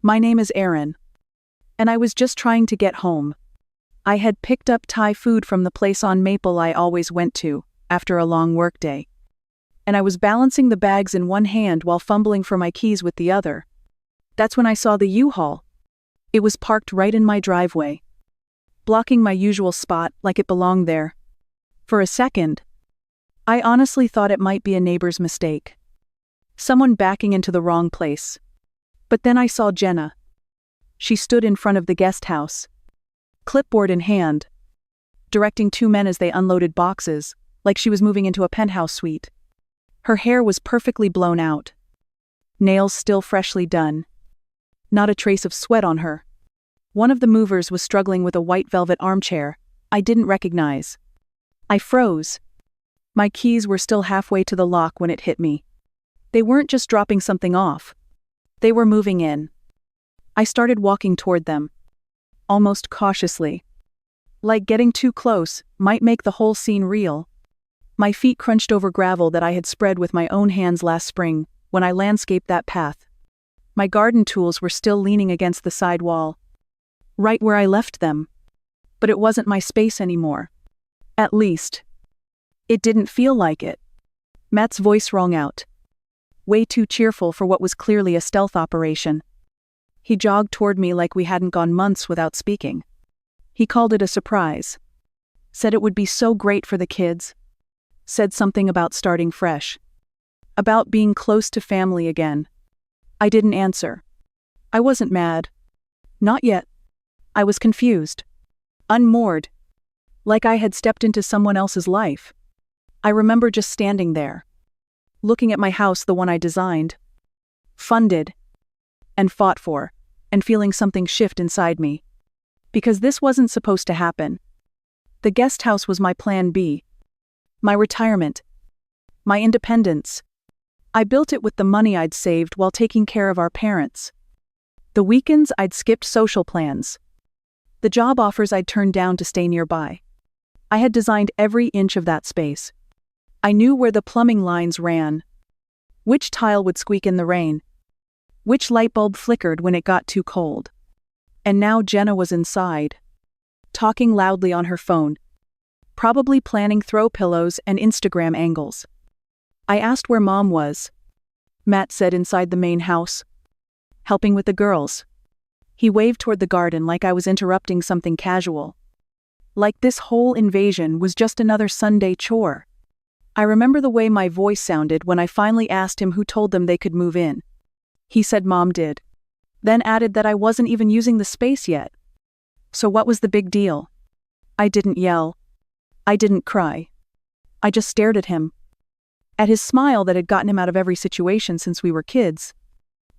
My name is Erin, and I was just trying to get home. I had picked up Thai food from the place on Maple I always went to, after a long workday. And I was balancing the bags in one hand while fumbling for my keys with the other. That's when I saw the U-Haul. It was parked right in my driveway, blocking my usual spot like it belonged there. For a second, I honestly thought it might be a neighbor's mistake. Someone backing into the wrong place. But then I saw Jenna. She stood in front of the guest house, clipboard in hand, directing two men as they unloaded boxes, like she was moving into a penthouse suite. Her hair was perfectly blown out, nails still freshly done. Not a trace of sweat on her. One of the movers was struggling with a white velvet armchair I didn't recognize. I froze. My keys were still halfway to the lock when it hit me. They weren't just dropping something off. They were moving in. I started walking toward them, almost cautiously. Like getting too close might make the whole scene real. My feet crunched over gravel that I had spread with my own hands last spring when I landscaped that path. My garden tools were still leaning against the side wall, right where I left them. But it wasn't my space anymore. At least, it didn't feel like it. Matt's voice rang out, way too cheerful for what was clearly a stealth operation. He jogged toward me like we hadn't gone months without speaking. He called it a surprise. Said it would be so great for the kids. Said something about starting fresh. About being close to family again. I didn't answer. I wasn't mad. Not yet. I was confused. Unmoored. Like I had stepped into someone else's life. I remember just standing there, looking at my house, the one I designed, funded, and fought for, and feeling something shift inside me. Because this wasn't supposed to happen. The guest house was my plan B. My retirement. My independence. I built it with the money I'd saved while taking care of our parents. The weekends I'd skipped social plans. The job offers I'd turned down to stay nearby. I had designed every inch of that space. I knew where the plumbing lines ran, which tile would squeak in the rain, which light bulb flickered when it got too cold. And now Jenna was inside, talking loudly on her phone, probably planning throw pillows and Instagram angles. I asked where Mom was. Matt said inside the main house, helping with the girls. He waved toward the garden like I was interrupting something casual. Like this whole invasion was just another Sunday chore. I remember the way my voice sounded when I finally asked him who told them they could move in. He said Mom did. Then added that I wasn't even using the space yet. So what was the big deal? I didn't yell. I didn't cry. I just stared at him. At his smile that had gotten him out of every situation since we were kids.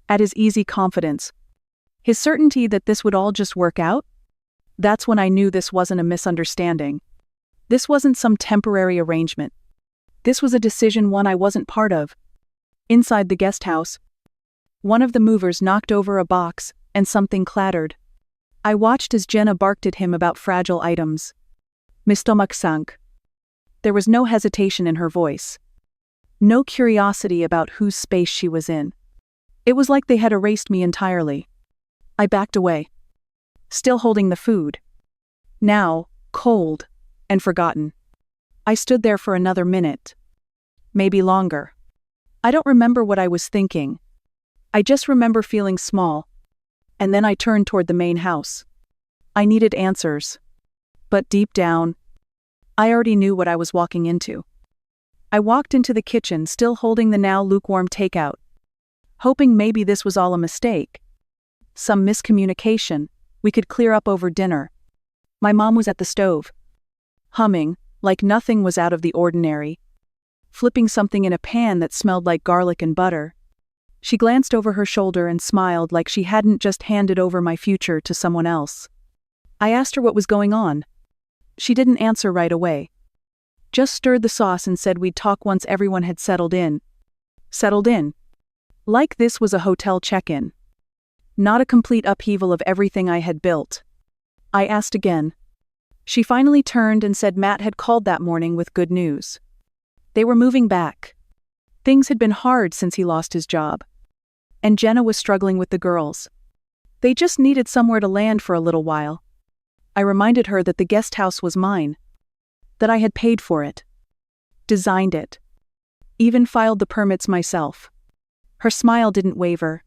At his easy confidence. His certainty that this would all just work out. That's when I knew this wasn't a misunderstanding. This wasn't some temporary arrangement. This was a decision one I wasn't part of. Inside the guest house, one of the movers knocked over a box, and something clattered. I watched as Jenna barked at him about fragile items. My stomach sank. There was no hesitation in her voice. No curiosity about whose space she was in. It was like they had erased me entirely. I backed away, still holding the food. Now, cold, and forgotten. I stood there for another minute. Maybe longer. I don't remember what I was thinking. I just remember feeling small. And then I turned toward the main house. I needed answers. But deep down, I already knew what I was walking into. I walked into the kitchen still holding the now lukewarm takeout, hoping maybe this was all a mistake. Some miscommunication we could clear up over dinner. My mom was at the stove, humming, like nothing was out of the ordinary, flipping something in a pan that smelled like garlic and butter. She glanced over her shoulder and smiled like she hadn't just handed over my future to someone else. I asked her what was going on. She didn't answer right away. Just stirred the sauce and said we'd talk once everyone had settled in. Settled in. Like this was a hotel check-in. Not a complete upheaval of everything I had built. I asked again. She finally turned and said Matt had called that morning with good news. They were moving back. Things had been hard since he lost his job. And Jenna was struggling with the girls. They just needed somewhere to land for a little while. I reminded her that the guest house was mine, that I had paid for it, designed it, even filed the permits myself. Her smile didn't waver.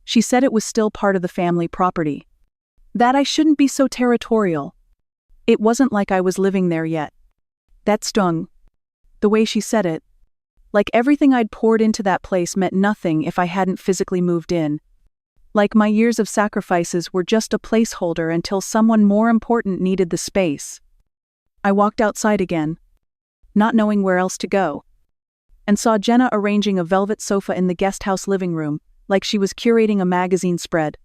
She said it was still part of the family property, that I shouldn't be so territorial. It wasn't like I was living there yet. That stung. The way she said it, like everything I'd poured into that place meant nothing if I hadn't physically moved in. Like my years of sacrifices were just a placeholder until someone more important needed the space. I walked outside again, not knowing where else to go, and saw Jenna arranging a velvet sofa in the guest house living room, like she was curating a magazine spread.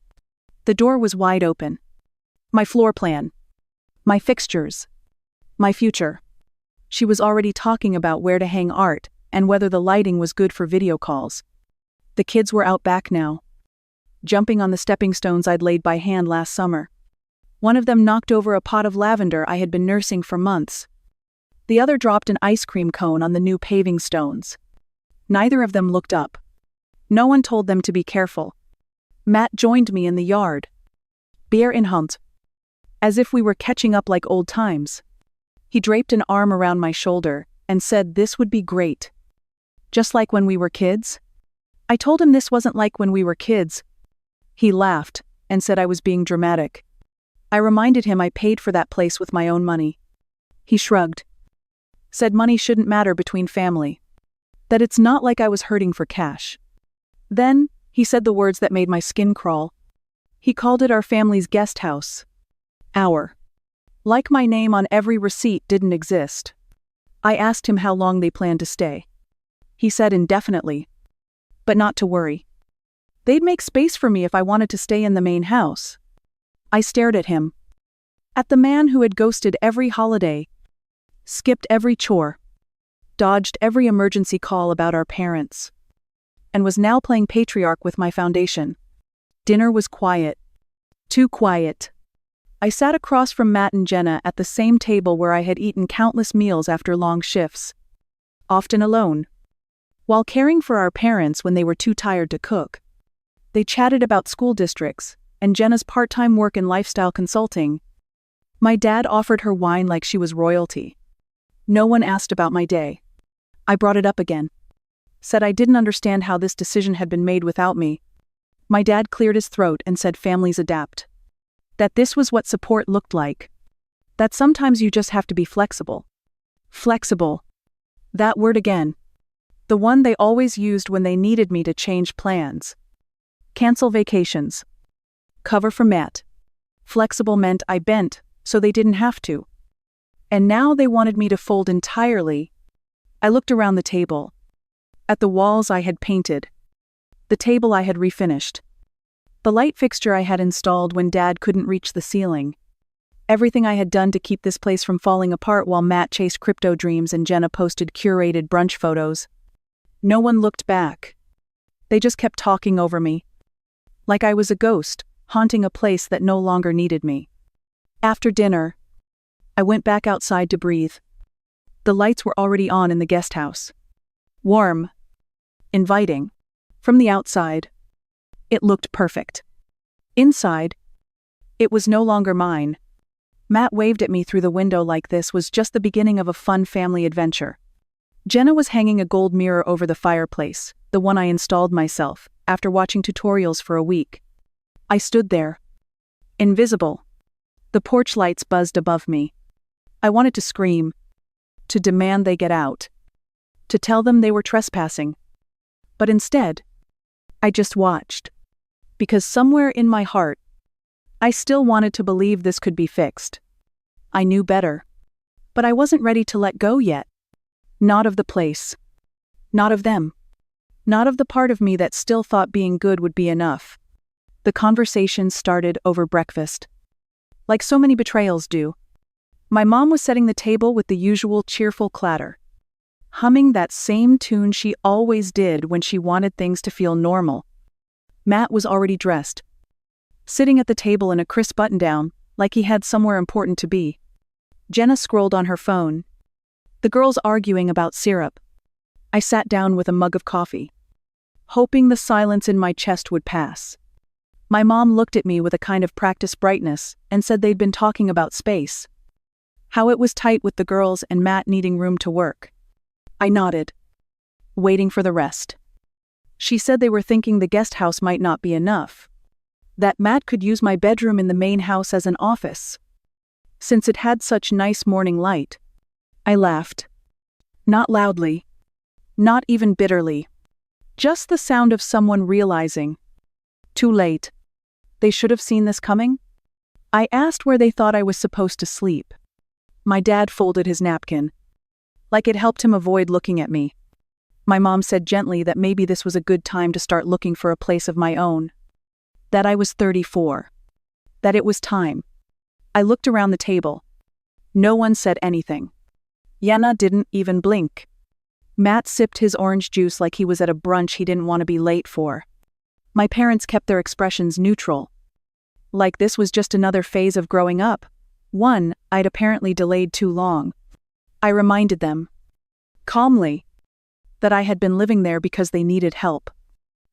The door was wide open. My floor plan. My fixtures. My future. She was already talking about where to hang art and whether the lighting was good for video calls. The kids were out back now, jumping on the stepping stones I'd laid by hand last summer. One of them knocked over a pot of lavender I had been nursing for months. The other dropped an ice cream cone on the new paving stones. Neither of them looked up. No one told them to be careful. Matt joined me in the yard. Beer in Hunt. As if we were catching up like old times. He draped an arm around my shoulder and said this would be great. Just like when we were kids? I told him this wasn't like when we were kids. He laughed and said I was being dramatic. I reminded him I paid for that place with my own money. He shrugged. Said money shouldn't matter between family. That it's not like I was hurting for cash. Then, he said the words that made my skin crawl. He called it our family's guest house. Our. Like my name on every receipt didn't exist. I asked him how long they planned to stay. He said indefinitely. But not to worry. They'd make space for me if I wanted to stay in the main house. I stared at him. At the man who had ghosted every holiday, skipped every chore, dodged every emergency call about our parents, and was now playing patriarch with my foundation. Dinner was quiet. Too quiet. I sat across from Matt and Jenna at the same table where I had eaten countless meals after long shifts. Often alone. While caring for our parents when they were too tired to cook. They chatted about school districts, and Jenna's part-time work in lifestyle consulting. My dad offered her wine like she was royalty. No one asked about my day. I brought it up again. Said I didn't understand how this decision had been made without me. My dad cleared his throat and said families adapt. That this was what support looked like. That sometimes you just have to be flexible. Flexible. That word again. The one they always used when they needed me to change plans. Cancel vacations. Cover for Matt. Flexible meant I bent, so they didn't have to. And now they wanted me to fold entirely. I looked around the table. At the walls I had painted. The table I had refinished. The light fixture I had installed when Dad couldn't reach the ceiling. Everything I had done to keep this place from falling apart while Matt chased crypto dreams and Jenna posted curated brunch photos. No one looked back. They just kept talking over me. Like I was a ghost, haunting a place that no longer needed me. After dinner, I went back outside to breathe. The lights were already on in the guest house. Warm. Inviting. From the outside, it looked perfect. Inside, it was no longer mine. Matt waved at me through the window like this was just the beginning of a fun family adventure. Jenna was hanging a gold mirror over the fireplace, the one I installed myself, after watching tutorials for a week. I stood there. Invisible. The porch lights buzzed above me. I wanted to scream. To demand they get out. To tell them they were trespassing. But instead, I just watched. Because somewhere in my heart, I still wanted to believe this could be fixed. I knew better. But I wasn't ready to let go yet. Not of the place. Not of them. Not of the part of me that still thought being good would be enough. The conversation started over breakfast. Like so many betrayals do. My mom was setting the table with the usual cheerful clatter. Humming that same tune she always did when she wanted things to feel normal. Matt was already dressed. Sitting at the table in a crisp button-down, like he had somewhere important to be. Jenna scrolled on her phone. The girls arguing about syrup. I sat down with a mug of coffee. Hoping the silence in my chest would pass. My mom looked at me with a kind of practiced brightness and said they'd been talking about space. How it was tight with the girls and Matt needing room to work. I nodded, waiting for the rest. She said they were thinking the guest house might not be enough. That Matt could use my bedroom in the main house as an office, since it had such nice morning light. I laughed. Not loudly. Not even bitterly. Just the sound of someone realizing. Too late. They should have seen this coming? I asked where they thought I was supposed to sleep. My dad folded his napkin, like it helped him avoid looking at me. My mom said gently that maybe this was a good time to start looking for a place of my own. That I was 34. That it was time. I looked around the table. No one said anything. Yana didn't even blink. Matt sipped his orange juice like he was at a brunch he didn't want to be late for. My parents kept their expressions neutral. Like this was just another phase of growing up. One I'd apparently delayed too long. I reminded them, calmly, that I had been living there because they needed help.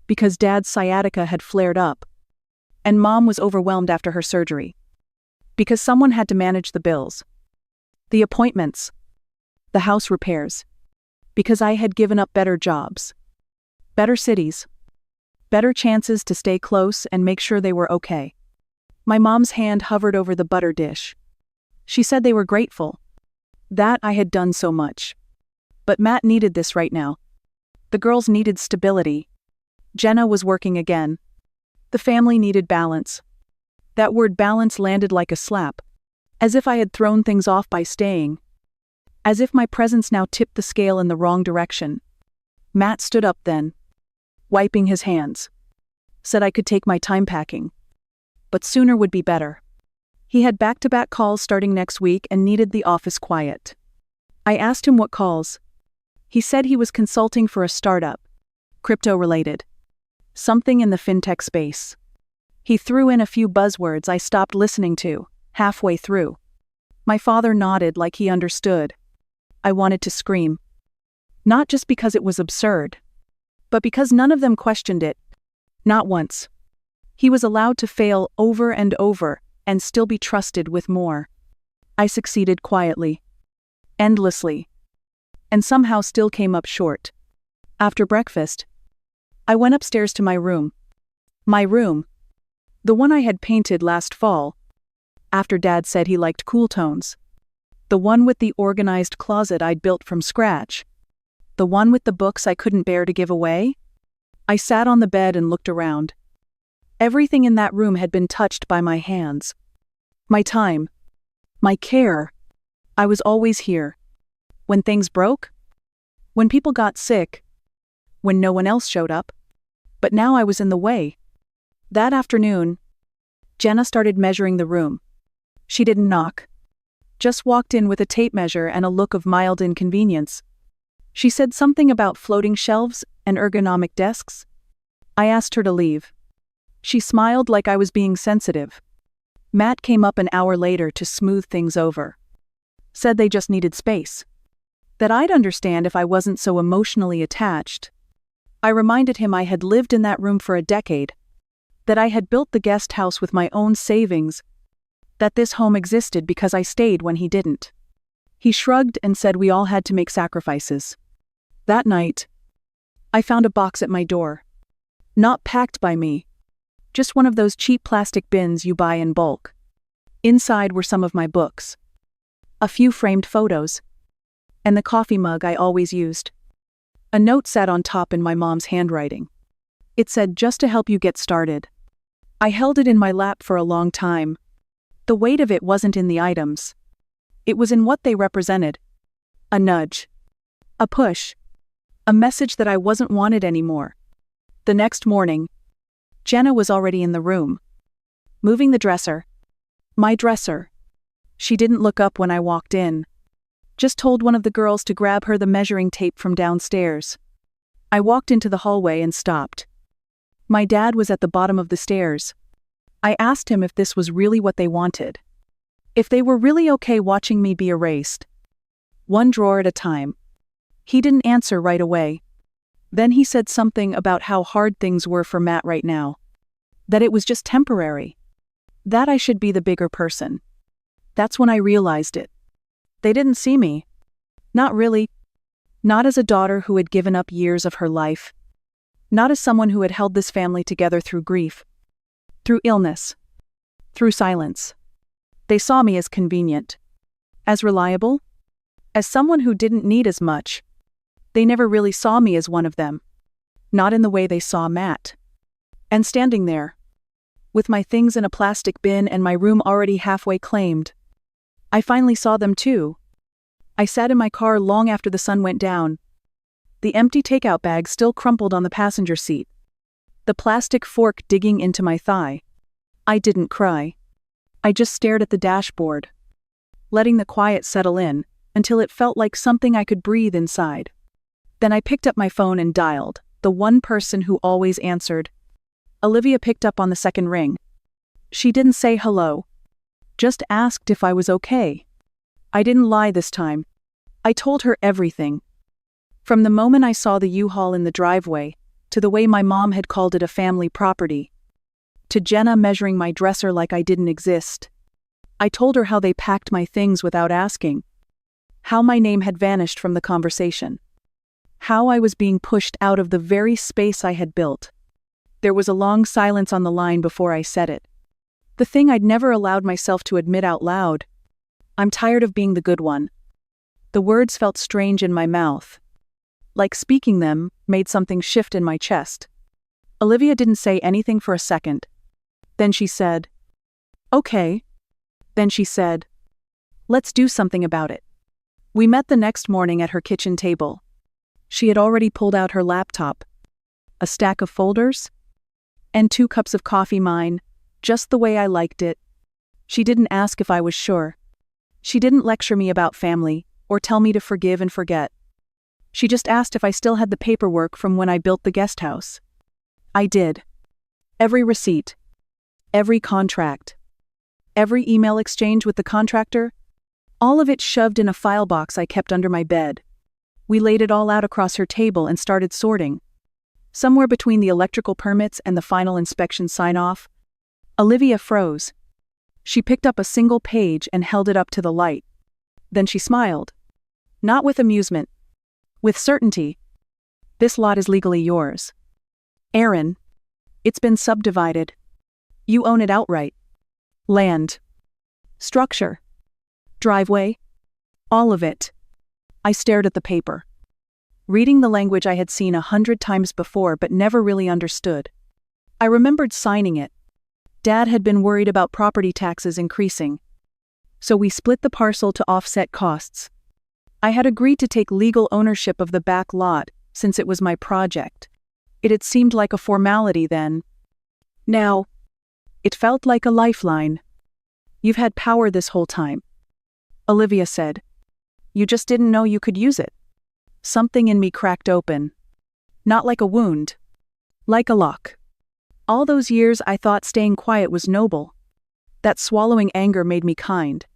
Because Dad's sciatica had flared up. And Mom was overwhelmed after her surgery. Because someone had to manage the bills. The appointments. The house repairs. Because I had given up better jobs. Better cities. Better chances to stay close and make sure they were okay. My mom's hand hovered over the butter dish. She said they were grateful. That I had done so much. But Matt needed this right now. The girls needed stability. Jenna was working again. The family needed balance. That word balance landed like a slap. As if I had thrown things off by staying. As if my presence now tipped the scale in the wrong direction. Matt stood up then, wiping his hands. Said I could take my time packing. But sooner would be better. He had back-to-back calls starting next week and needed the office quiet. I asked him what calls. He said he was consulting for a startup. Crypto-related. Something in the fintech space. He threw in a few buzzwords I stopped listening to, halfway through. My father nodded like he understood. I wanted to scream. Not just because it was absurd, but because none of them questioned it. Not once. He was allowed to fail over and over and still be trusted with more. I succeeded quietly. Endlessly. And somehow still came up short. After breakfast, I went upstairs to my room. My room. The one I had painted last fall, after Dad said he liked cool tones. The one with the organized closet I'd built from scratch. The one with the books I couldn't bear to give away. I sat on the bed and looked around. Everything in that room had been touched by my hands. My time. My care. I was always here. When things broke. When people got sick. When no one else showed up. But now I was in the way. That afternoon, Jenna started measuring the room. She didn't knock. Just walked in with a tape measure and a look of mild inconvenience. She said something about floating shelves and ergonomic desks. I asked her to leave. She smiled like I was being sensitive. Matt came up an hour later to smooth things over. Said they just needed space. That I'd understand if I wasn't so emotionally attached. I reminded him I had lived in that room for a decade. That I had built the guest house with my own savings. That this home existed because I stayed when he didn't. He shrugged and said we all had to make sacrifices. That night, I found a box at my door. Not packed by me. Just one of those cheap plastic bins you buy in bulk. Inside were some of my books. A few framed photos. And the coffee mug I always used. A note sat on top in my mom's handwriting. It said, "Just to help you get started." I held it in my lap for a long time. The weight of it wasn't in the items. It was in what they represented. A nudge. A push. A message that I wasn't wanted anymore. The next morning, Jenna was already in the room. Moving the dresser. My dresser. She didn't look up when I walked in. Just told one of the girls to grab her the measuring tape from downstairs. I walked into the hallway and stopped. My dad was at the bottom of the stairs. I asked him if this was really what they wanted. If they were really okay watching me be erased. One drawer at a time. He didn't answer right away. Then he said something about how hard things were for Matt right now. That it was just temporary. That I should be the bigger person. That's when I realized it. They didn't see me. Not really. Not as a daughter who had given up years of her life. Not as someone who had held this family together through grief. Through illness. Through silence. They saw me as convenient. As reliable. As someone who didn't need as much. They never really saw me as one of them. Not in the way they saw Matt. And standing there, with my things in a plastic bin and my room already halfway claimed, I finally saw them too. I sat in my car long after the sun went down. The empty takeout bag still crumpled on the passenger seat. The plastic fork digging into my thigh. I didn't cry. I just stared at the dashboard, letting the quiet settle in until it felt like something I could breathe inside. Then I picked up my phone and dialed, the one person who always answered. Olivia picked up on the second ring. She didn't say hello. Just asked if I was okay. I didn't lie this time. I told her everything. From the moment I saw the U-Haul in the driveway, to the way my mom had called it a family property, to Jenna measuring my dresser like I didn't exist. I told her how they packed my things without asking. How my name had vanished from the conversation. How I was being pushed out of the very space I had built. There was a long silence on the line before I said it. The thing I'd never allowed myself to admit out loud. I'm tired of being the good one. The words felt strange in my mouth. Like speaking them made something shift in my chest. Olivia didn't say anything for a second. Then she said, "Okay." Then she said, "Let's do something about it." We met the next morning at her kitchen table. She had already pulled out her laptop. A stack of folders? And 2 cups of coffee, mine, just the way I liked it. She didn't ask if I was sure. She didn't lecture me about family, or tell me to forgive and forget. She just asked if I still had the paperwork from when I built the guest house. I did. Every receipt. Every contract. Every email exchange with the contractor. All of it shoved in a file box I kept under my bed. We laid it all out across her table and started sorting. Somewhere between the electrical permits and the final inspection sign-off, Olivia froze. She picked up a single page and held it up to the light. Then she smiled. Not with amusement. With certainty. "This lot is legally yours. Erin. It's been subdivided. You own it outright. Land. Structure. Driveway. All of it." I stared at the paper. Reading the language I had seen 100 times before but never really understood. I remembered signing it. Dad had been worried about property taxes increasing. So we split the parcel to offset costs. I had agreed to take legal ownership of the back lot since it was my project. It had seemed like a formality then. Now, it felt like a lifeline. "You've had power this whole time," Olivia said. "You just didn't know you could use it." Something in me cracked open. Not like a wound. Like a lock. All those years I thought staying quiet was noble. That swallowing anger made me kind.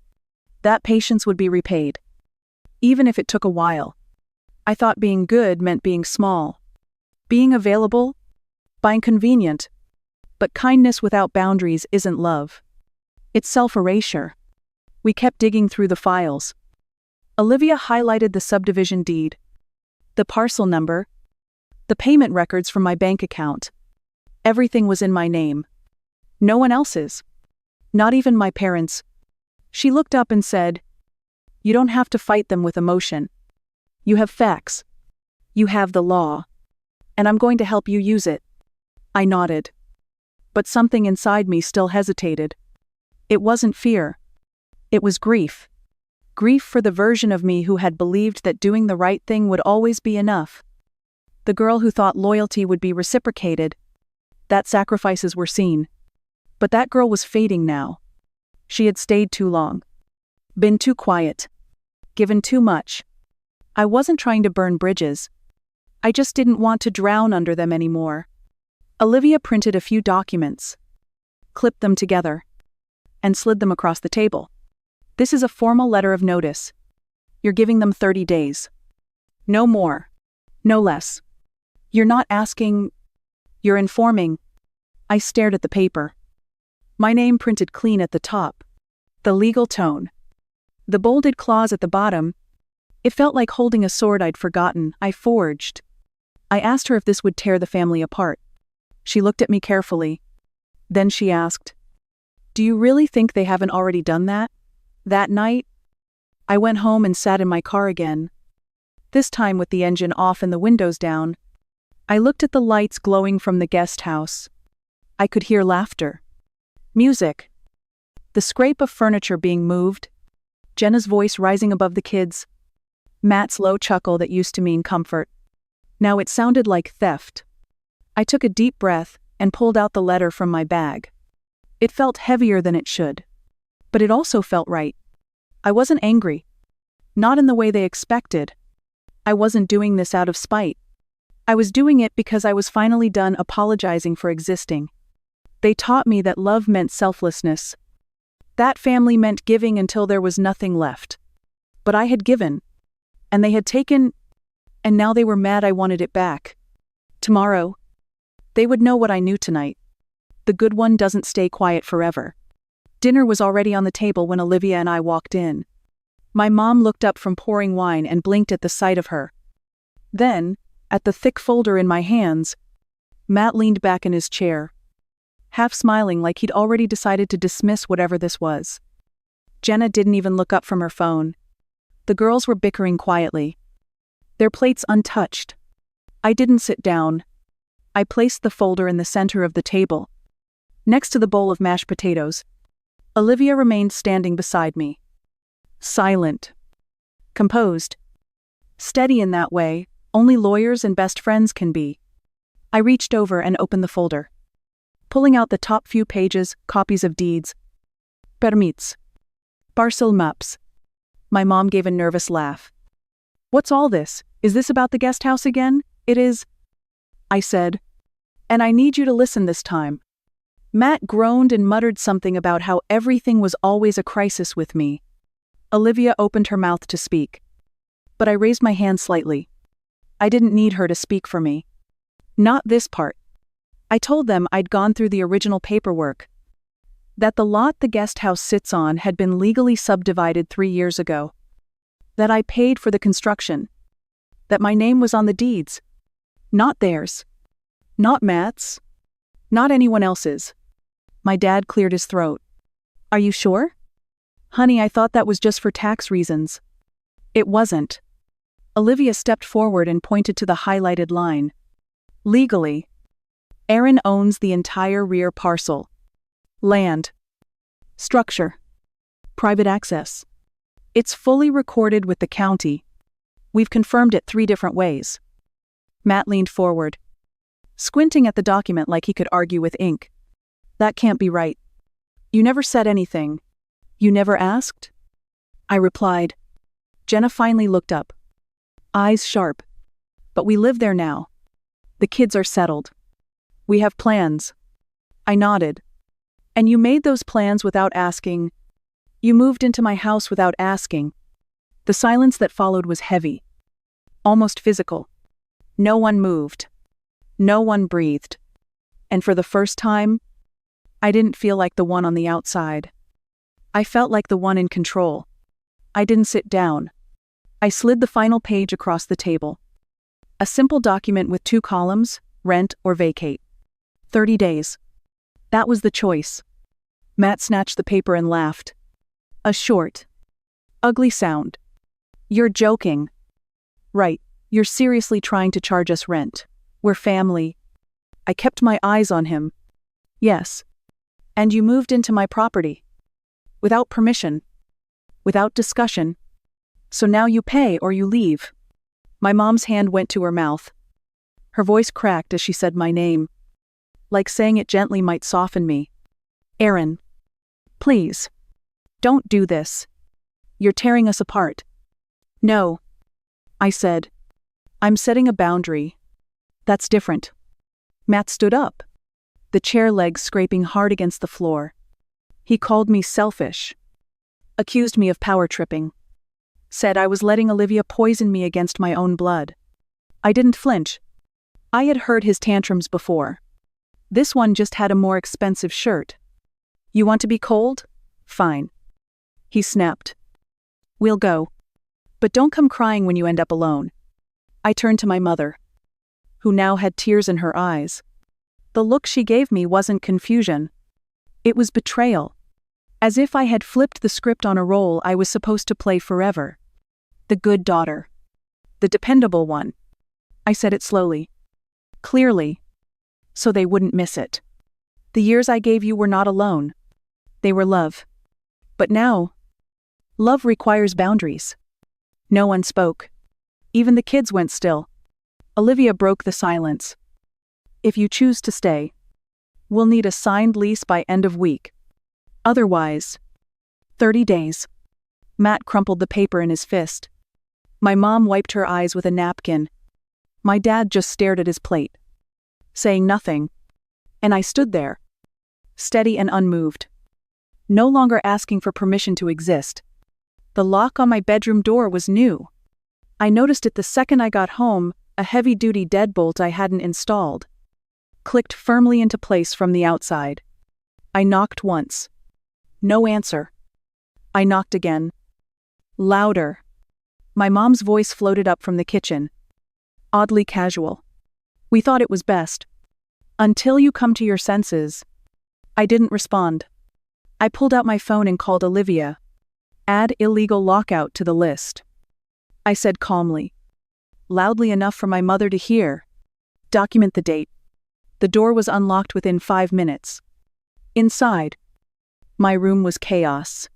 That patience would be repaid. Even if it took a while. I thought being good meant being small. Being available? Being convenient. But kindness without boundaries isn't love. It's self-erasure. We kept digging through the files. Olivia highlighted the subdivision deed. The parcel number. The payment records from my bank account. Everything was in my name. No one else's. Not even my parents'. She looked up and said, "You don't have to fight them with emotion. You have facts. You have the law. And I'm going to help you use it." I nodded. But something inside me still hesitated. It wasn't fear. It was grief. Grief for the version of me who had believed that doing the right thing would always be enough. The girl who thought loyalty would be reciprocated. That sacrifices were seen. But that girl was fading now. She had stayed too long. Been too quiet. Given too much. I wasn't trying to burn bridges. I just didn't want to drown under them anymore. Olivia printed a few documents. Clipped them together. And slid them across the table. "This is a formal letter of notice. You're giving them 30 days. No more. No less. You're not asking. You're informing. I stared at the paper. My name printed clean at the top. The legal tone. The bolded clause at the bottom. It felt like holding a sword I'd forgotten, I forged. I asked her if this would tear the family apart. She looked at me carefully. Then she asked, "Do you really think they haven't already done that? That night?" I went home and sat in my car again. This time with the engine off and the windows down. I looked at the lights glowing from the guest house. I could hear laughter. Music. The scrape of furniture being moved. Jenna's voice rising above the kids. Matt's low chuckle that used to mean comfort. Now it sounded like theft. I took a deep breath and pulled out the letter from my bag. It felt heavier than it should. But it also felt right. I wasn't angry. Not in the way they expected. I wasn't doing this out of spite. I was doing it because I was finally done apologizing for existing. They taught me that love meant selflessness. That family meant giving until there was nothing left. But I had given. And they had taken. And now they were mad I wanted it back. Tomorrow. They would know what I knew tonight. The good one doesn't stay quiet forever. Dinner was already on the table when Olivia and I walked in. My mom looked up from pouring wine and blinked at the sight of her. Then, at the thick folder in my hands, Matt leaned back in his chair, half smiling like he'd already decided to dismiss whatever this was. Jenna didn't even look up from her phone. The girls were bickering quietly, their plates untouched. I didn't sit down. I placed the folder in the center of the table, next to the bowl of mashed potatoes. Olivia remained standing beside me. Silent. Composed. Steady in that way only lawyers and best friends can be. I reached over and opened the folder. Pulling out the top few pages, copies of deeds. Permits. Parcel maps. My mom gave a nervous laugh. "What's all this? Is this about the guest house again?" "It is," I said. "And I need you to listen this time." Matt groaned and muttered something about how everything was always a crisis with me. Olivia opened her mouth to speak. But I raised my hand slightly. I didn't need her to speak for me. Not this part. I told them I'd gone through the original paperwork. That the lot the guest house sits on had been legally subdivided 3 years ago. That I paid for the construction. That my name was on the deeds. Not theirs. Not Matt's. Not anyone else's. My dad cleared his throat. "Are you sure?" "Honey, I thought that was just for tax reasons." It wasn't. Olivia stepped forward and pointed to the highlighted line. Legally, Erin owns the entire rear parcel. Land. Structure. Private access. It's fully recorded with the county. We've confirmed it 3 different ways. Matt leaned forward, squinting at the document like he could argue with ink. "That can't be right. You never said anything. You never asked?" I replied. Jenna finally looked up. Eyes sharp. "But we live there now. The kids are settled. We have plans." I nodded. "And you made those plans without asking. You moved into my house without asking." The silence that followed was heavy. Almost physical. No one moved. No one breathed. And for the first time, I didn't feel like the one on the outside. I felt like the one in control. I didn't sit down. I slid the final page across the table. A simple document with 2 columns, rent or vacate. 30 days. That was the choice. Matt snatched the paper and laughed. A short, ugly sound. "You're joking." "Right, you're seriously trying to charge us rent. We're family." I kept my eyes on him. "Yes. And you moved into my property. Without permission. Without discussion. So now you pay or you leave." My mom's hand went to her mouth. Her voice cracked as she said my name. Like saying it gently might soften me. "Erin. Please. Don't do this. You're tearing us apart." "No," I said. "I'm setting a boundary. That's different." Matt stood up, the chair legs scraping hard against the floor. He called me selfish. Accused me of power tripping. Said I was letting Olivia poison me against my own blood. I didn't flinch. I had heard his tantrums before. This one just had a more expensive shirt. You want to be cold? Fine. He snapped. We'll go. But don't come crying when you end up alone. I turned to my mother, who now had tears in her eyes. The look she gave me wasn't confusion. It was betrayal. As if I had flipped the script on a role I was supposed to play forever. The good daughter. The dependable one. I said it slowly. Clearly. So they wouldn't miss it. The years I gave you were not alone. They were love. But now, love requires boundaries. No one spoke. Even the kids went still. Olivia broke the silence. If you choose to stay, we'll need a signed lease by end of week. Otherwise, 30 days. Matt crumpled the paper in his fist. My mom wiped her eyes with a napkin. My dad just stared at his plate, saying nothing. And I stood there, steady and unmoved, no longer asking for permission to exist. The lock on my bedroom door was new. I noticed it the second I got home, a heavy-duty deadbolt I hadn't installed. Clicked firmly into place from the outside. I knocked once. No answer. I knocked again. Louder. My mom's voice floated up from the kitchen. Oddly casual. We thought it was best. Until you come to your senses. I didn't respond. I pulled out my phone and called Olivia. Add illegal lockout to the list. I said calmly. Loudly enough for my mother to hear. Document the date. The door was unlocked within 5 minutes. Inside, my room was chaos.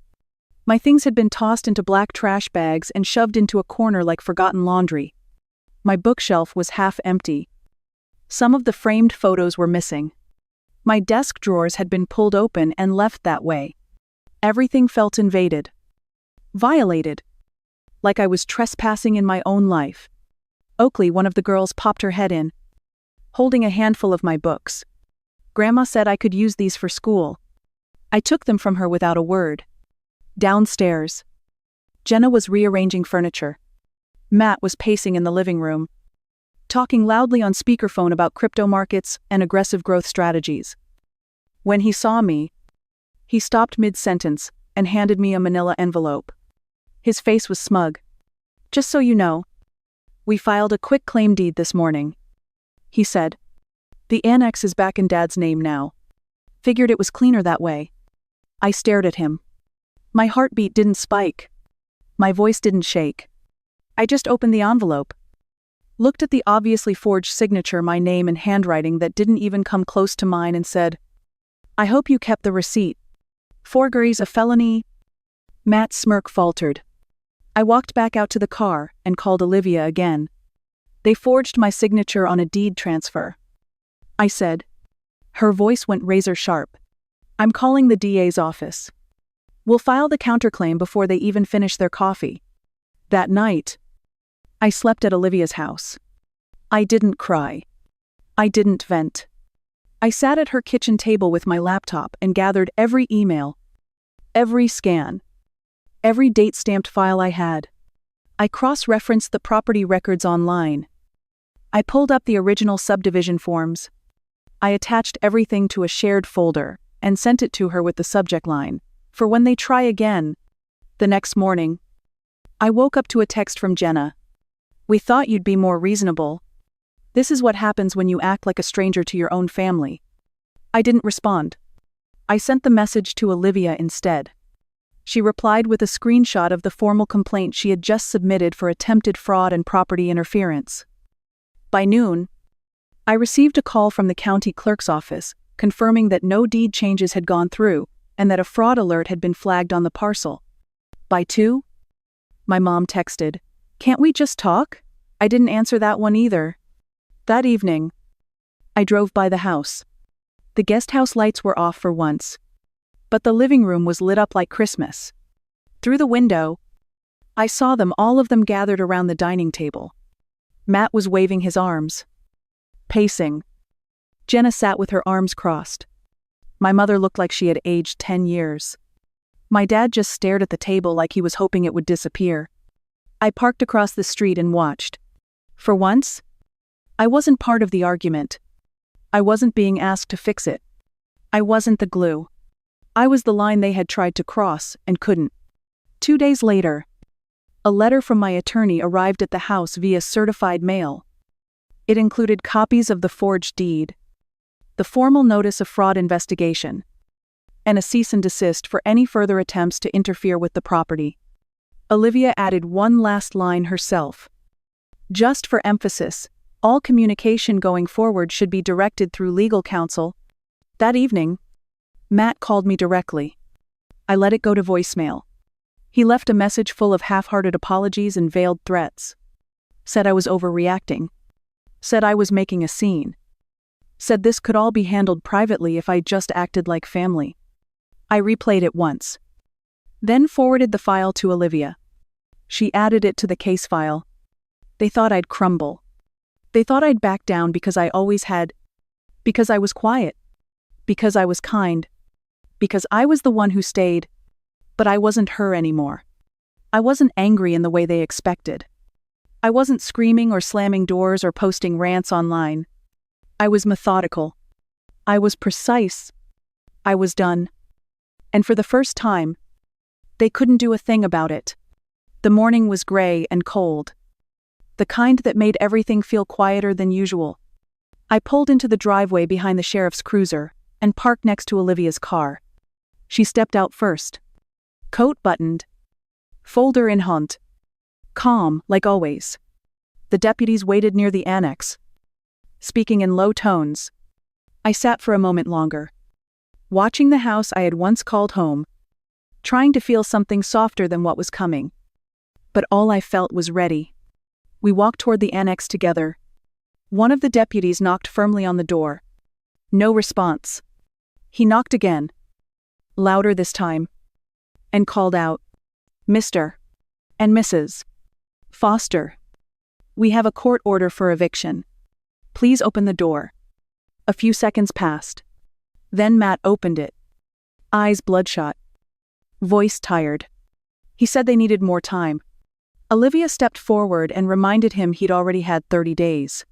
My things had been tossed into black trash bags and shoved into a corner like forgotten laundry. My bookshelf was half empty. Some of the framed photos were missing. My desk drawers had been pulled open and left that way. Everything felt invaded. Violated. Like I was trespassing in my own life. Oakley, one of the girls, popped her head in, holding a handful of my books. Grandma said I could use these for school. I took them from her without a word. Downstairs, Jenna was rearranging furniture. Matt was pacing in the living room, talking loudly on speakerphone about crypto markets and aggressive growth strategies. When he saw me, he stopped mid-sentence and handed me a manila envelope. His face was smug. Just so you know, we filed a quick claim deed this morning, he said. The Annex is back in Dad's name now. Figured it was cleaner that way. I stared at him. My heartbeat didn't spike. My voice didn't shake. I just opened the envelope. Looked at the obviously forged signature, my name and handwriting that didn't even come close to mine, and said, I hope you kept the receipt. Forgery's a felony. Matt's smirk faltered. I walked back out to the car and called Olivia again. They forged my signature on a deed transfer, I said. Her voice went razor sharp. I'm calling the DA's office. We'll file the counterclaim before they even finish their coffee. That night, I slept at Olivia's house. I didn't cry. I didn't vent. I sat at her kitchen table with my laptop and gathered every email, every scan, every date-stamped file I had. I cross-referenced the property records online. I pulled up the original subdivision forms. I attached everything to a shared folder and sent it to her with the subject line, for when they try again. The next morning, I woke up to a text from Jenna. We thought you'd be more reasonable. This is what happens when you act like a stranger to your own family. I didn't respond. I sent the message to Olivia instead. She replied with a screenshot of the formal complaint she had just submitted for attempted fraud and property interference. By noon, I received a call from the county clerk's office confirming that no deed changes had gone through and that a fraud alert had been flagged on the parcel. By 2, my mom texted, Can't we just talk? I didn't answer that one either. That evening, I drove by the house. The guest house lights were off for once, but the living room was lit up like Christmas. Through the window, I saw them, all of them gathered around the dining table. Matt was waving his arms, pacing. Jenna sat with her arms crossed. My mother looked like she had aged 10 years. My dad just stared at the table like he was hoping it would disappear. I parked across the street and watched. For once, I wasn't part of the argument. I wasn't being asked to fix it. I wasn't the glue. I was the line they had tried to cross and couldn't. 2 days later, a letter from my attorney arrived at the house via certified mail. It included copies of the forged deed, the formal notice of fraud investigation, and a cease and desist for any further attempts to interfere with the property. Olivia added one last line herself. Just for emphasis, all communication going forward should be directed through legal counsel. That evening, Matt called me directly. I let it go to voicemail. He left a message full of half-hearted apologies and veiled threats. Said I was overreacting. Said I was making a scene. Said this could all be handled privately if I just acted like family. I replayed it once. Then forwarded the file to Olivia. She added it to the case file. They thought I'd crumble. They thought I'd back down because I always had. Because I was quiet. Because I was kind. Because I was the one who stayed. But I wasn't her anymore. I wasn't angry in the way they expected. I wasn't screaming or slamming doors or posting rants online. I was methodical. I was precise. I was done. And for the first time, they couldn't do a thing about it. The morning was gray and cold. The kind that made everything feel quieter than usual. I pulled into the driveway behind the sheriff's cruiser and parked next to Olivia's car. She stepped out first. Coat buttoned. Folder in hand. Calm, like always. The deputies waited near the annex, speaking in low tones. I sat for a moment longer, watching the house I had once called home, trying to feel something softer than what was coming. But all I felt was ready. We walked toward the annex together. One of the deputies knocked firmly on the door. No response. He knocked again, louder this time, and called out, "Mr. and Mrs. Foster, we have a court order for eviction. Please open the door." A few seconds passed. Then Matt opened it. Eyes bloodshot. Voice tired. He said they needed more time. Olivia stepped forward and reminded him he'd already had 30 days.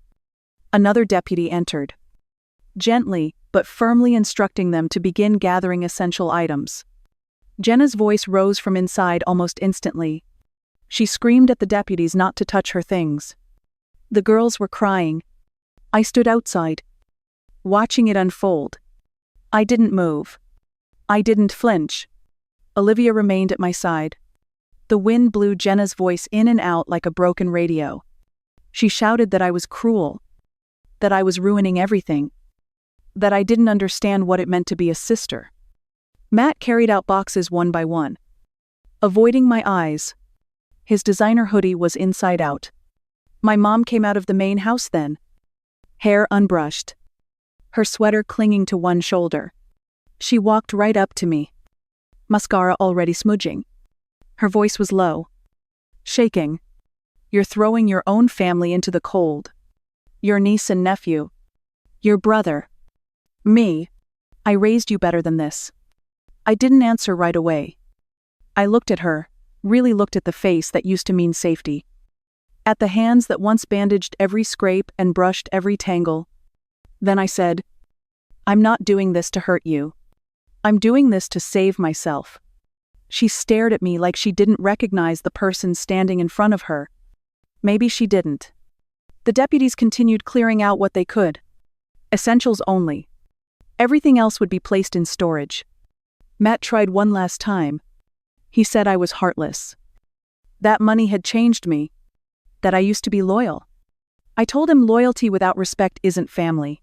Another deputy entered, gently but firmly instructing them to begin gathering essential items. Jenna's voice rose from inside almost instantly. She screamed at the deputies not to touch her things. The girls were crying. I stood outside, watching it unfold. I didn't move. I didn't flinch. Olivia remained at my side. The wind blew Jenna's voice in and out like a broken radio. She shouted that I was cruel, that I was ruining everything, that I didn't understand what it meant to be a sister. Matt carried out boxes one by one, avoiding my eyes. His designer hoodie was inside out. My mom came out of the main house then, hair unbrushed, her sweater clinging to one shoulder. She walked right up to me, mascara already smudging. Her voice was low, shaking. "You're throwing your own family into the cold. Your niece and nephew. Your brother. Me. I raised you better than this." I didn't answer right away. I looked at her, really looked at the face that used to mean safety. At the hands that once bandaged every scrape and brushed every tangle. Then I said, "I'm not doing this to hurt you. I'm doing this to save myself." She stared at me like she didn't recognize the person standing in front of her. Maybe she didn't. The deputies continued clearing out what they could. Essentials only. Everything else would be placed in storage. Matt tried one last time. He said I was heartless. That money had changed me. That I used to be loyal. I told him loyalty without respect isn't family.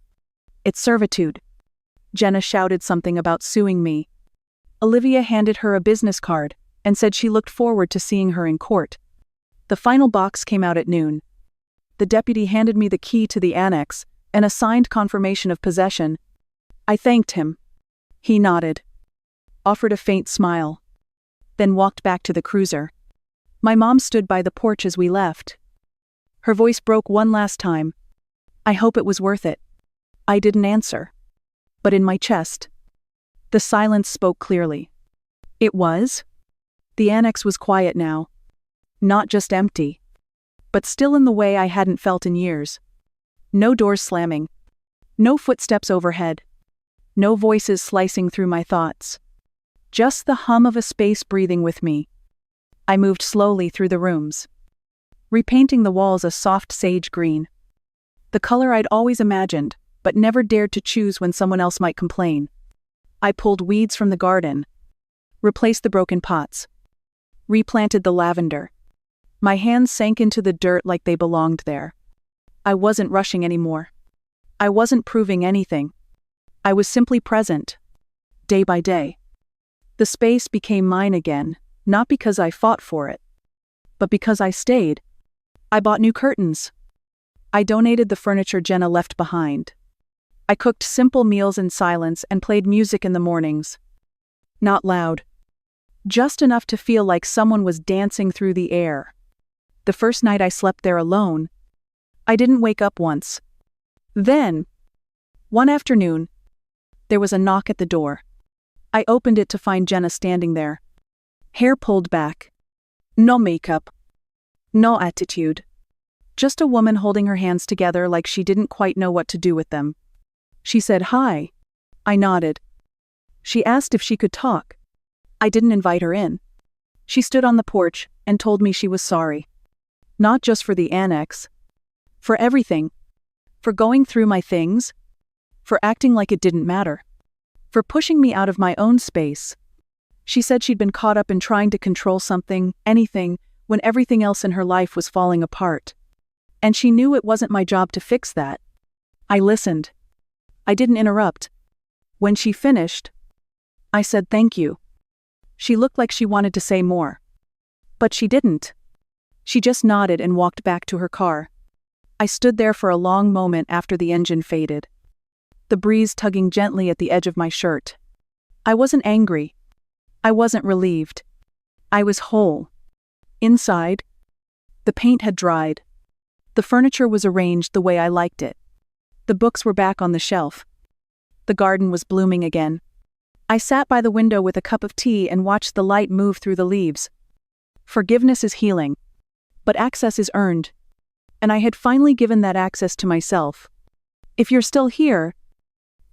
It's servitude. Jenna shouted something about suing me. Olivia handed her a business card and said she looked forward to seeing her in court. The final box came out at noon. The deputy handed me the key to the annex and a signed confirmation of possession. I thanked him. He nodded, offered a faint smile, then walked back to the cruiser. My mom stood by the porch as we left. Her voice broke one last time. I hope it was worth it. I didn't answer. But in my chest, the silence spoke clearly. It was. The annex was quiet now. Not just empty, but still in the way I hadn't felt in years. No doors slamming. No footsteps overhead. No voices slicing through my thoughts. Just the hum of a space breathing with me. I moved slowly through the rooms, repainting the walls a soft sage green. The color I'd always imagined, but never dared to choose when someone else might complain. I pulled weeds from the garden, replaced the broken pots, replanted the lavender. My hands sank into the dirt like they belonged there. I wasn't rushing anymore. I wasn't proving anything. I was simply present, day by day. The space became mine again, not because I fought for it, but because I stayed. I bought new curtains. I donated the furniture Jenna left behind. I cooked simple meals in silence and played music in the mornings. Not loud. Just enough to feel like someone was dancing through the air. The first night I slept there alone, I didn't wake up once. Then, one afternoon, there was a knock at the door. I opened it to find Jenna standing there. Hair pulled back. No makeup. No attitude. Just a woman holding her hands together like she didn't quite know what to do with them. She said hi. I nodded. She asked if she could talk. I didn't invite her in. She stood on the porch and told me she was sorry. Not just for the annex. For everything. For going through my things. For acting like it didn't matter. For pushing me out of my own space. She said she'd been caught up in trying to control something, anything, when everything else in her life was falling apart. And she knew it wasn't my job to fix that. I listened. I didn't interrupt. When she finished, I said thank you. She looked like she wanted to say more. But she didn't. She just nodded and walked back to her car. I stood there for a long moment after the engine faded. The breeze tugging gently at the edge of my shirt. I wasn't angry. I wasn't relieved. I was whole. Inside, the paint had dried. The furniture was arranged the way I liked it. The books were back on the shelf. The garden was blooming again. I sat by the window with a cup of tea and watched the light move through the leaves. Forgiveness is healing. But access is earned. And I had finally given that access to myself. If you're still here,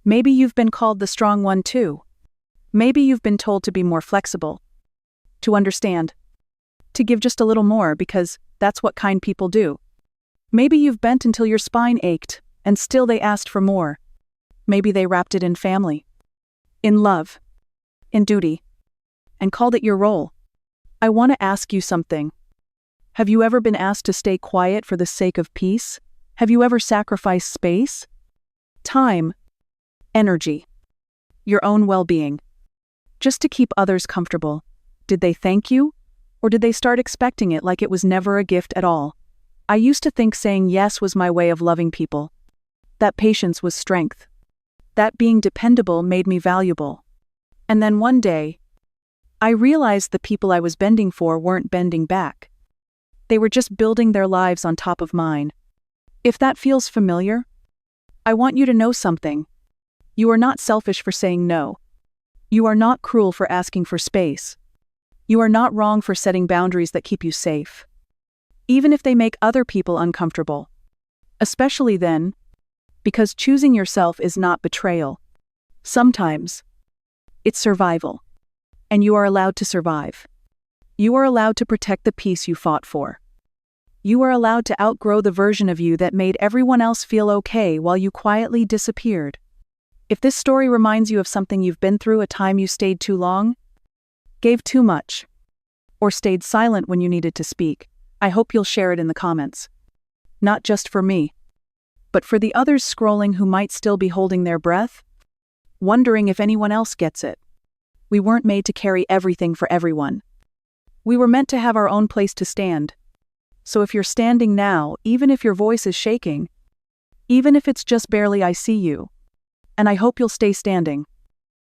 maybe you've been called the strong one too. Maybe you've been told to be more flexible. To understand. To give just a little more because that's what kind people do. Maybe you've bent until your spine ached, and still they asked for more. Maybe they wrapped it in family. In love. In duty. And called it your role. I want to ask you something. Have you ever been asked to stay quiet for the sake of peace? Have you ever sacrificed space? Time. Energy. Your own well-being. Just to keep others comfortable. Did they thank you? Or did they start expecting it like it was never a gift at all? I used to think saying yes was my way of loving people. That patience was strength. That being dependable made me valuable. And then one day, I realized the people I was bending for weren't bending back. They were just building their lives on top of mine. If that feels familiar, I want you to know something. You are not selfish for saying no. You are not cruel for asking for space. You are not wrong for setting boundaries that keep you safe. Even if they make other people uncomfortable. Especially then, because choosing yourself is not betrayal. Sometimes, it's survival. And you are allowed to survive. You are allowed to protect the peace you fought for. You are allowed to outgrow the version of you that made everyone else feel okay while you quietly disappeared. If this story reminds you of something you've been through, a time you stayed too long, gave too much, or stayed silent when you needed to speak, I hope you'll share it in the comments. Not just for me, but for the others scrolling who might still be holding their breath, wondering if anyone else gets it. We weren't made to carry everything for everyone. We were meant to have our own place to stand. So if you're standing now, even if your voice is shaking, even if it's just barely I see you, and I hope you'll stay standing.